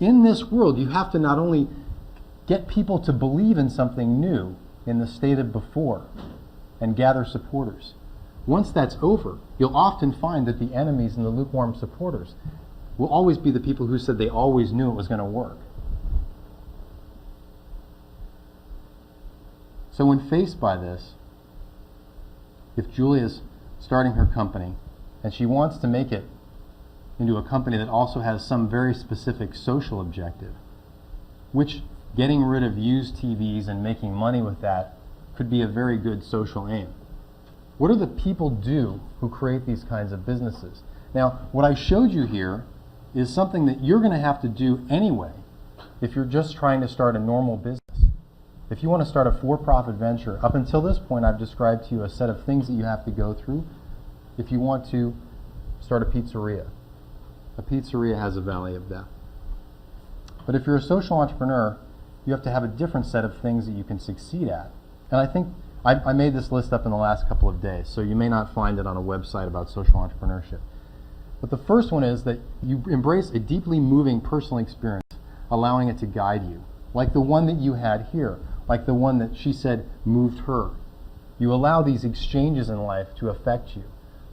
in this world, you have to not only get people to believe in something new in the state of before and gather supporters. Once that's over, you'll often find that the enemies and the lukewarm supporters will always be the people who said they always knew it was going to work. So when faced by this, if Julia's starting her company and she wants to make it into a company that also has some very specific social objective, which getting rid of used TVs and making money with that could be a very good social aim. What do the people do who create these kinds of businesses? Now, what I showed you here is something that you're going to have to do anyway if you're just trying to start a normal business. If you want to start a for-profit venture, up until this point I've described to you a set of things that you have to go through if you want to start a pizzeria. A pizzeria has a valley of death. But if you're a social entrepreneur, you have to have a different set of things that you can succeed at. And I think I made this list up in the last couple of days, so you may not find it on a website about social entrepreneurship. But the first one is that you embrace a deeply moving personal experience, allowing it to guide you, like the one that you had here, like the one that she said moved her. You allow these exchanges in life to affect you.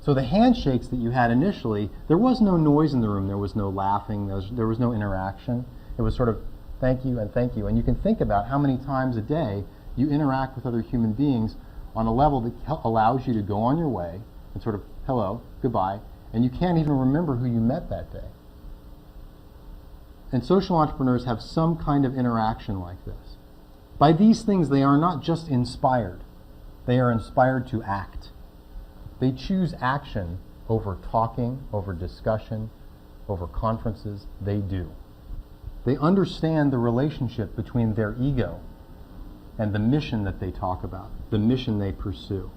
So the handshakes that you had initially, there was no noise in the room, there was no laughing, there was no interaction. It was sort of thank you and thank you. And you can think about how many times a day you interact with other human beings on a level that allows you to go on your way and sort of hello, goodbye, and you can't even remember who you met that day. And social entrepreneurs have some kind of interaction like this. By these things, they are not just inspired. They are inspired to act. They choose action over talking, over discussion, over conferences. They do. They understand the relationship between their ego and the mission that they talk about, the mission they pursue.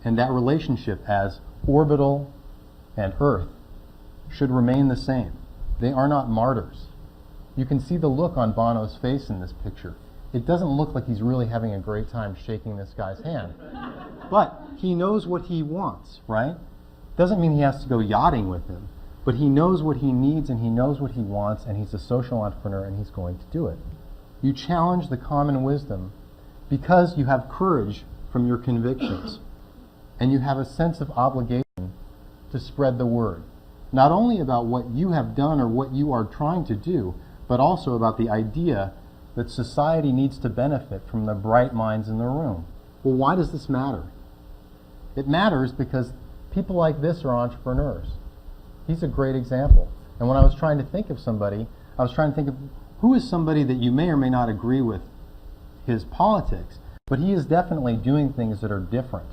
And that relationship as orbital and earth should remain the same. They are not martyrs. You can see the look on Bono's face in this picture. It doesn't look like he's really having a great time shaking this guy's hand. But he knows what he wants, right? Doesn't mean he has to go yachting with him, but he knows what he needs and he knows what he wants, and he's a social entrepreneur and he's going to do it. You challenge the common wisdom because you have courage from your convictions and you have a sense of obligation to spread the word, not only about what you have done or what you are trying to do, but also about the idea that society needs to benefit from the bright minds in the room. Well, why does this matter? It matters because people like this are entrepreneurs. He's a great example. And when I was trying to think of somebody, I was trying to think of who is somebody that you may or may not agree with his politics, but he is definitely doing things that are different.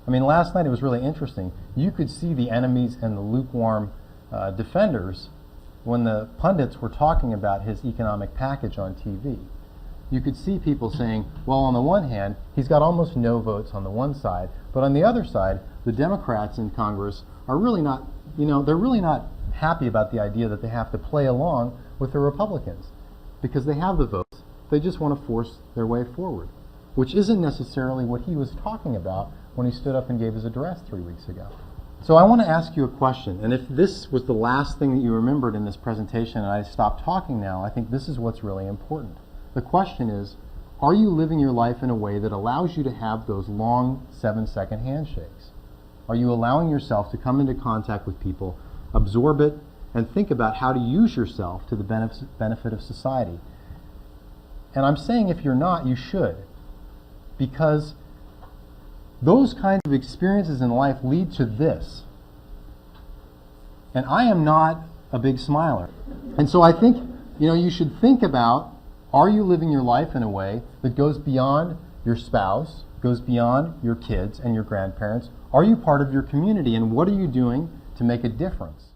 I mean, last night it was really interesting. You could see the enemies and the lukewarm defenders when the pundits were talking about his economic package on TV. You could see people saying, well, on the one hand, he's got almost no votes on the one side, but on the other side, the Democrats in Congress are really not, they're really not happy about the idea that they have to play along with the Republicans because they have the votes. They just want to force their way forward, which isn't necessarily what he was talking about when he stood up and gave his address 3 weeks ago. So I want to ask you a question, and if this was the last thing that you remembered in this presentation and I stop talking now, I think this is what's really important. The question is, are you living your life in a way that allows you to have those long 7-second handshakes? Are you allowing yourself to come into contact with people, absorb it, and think about how to use yourself to the benefit of society? And I'm saying if you're not, you should, because those kinds of experiences in life lead to this. And I am not a big smiler. And so I think, you should think about, are you living your life in a way that goes beyond your spouse, goes beyond your kids and your grandparents? Are you part of your community, and what are you doing to make a difference?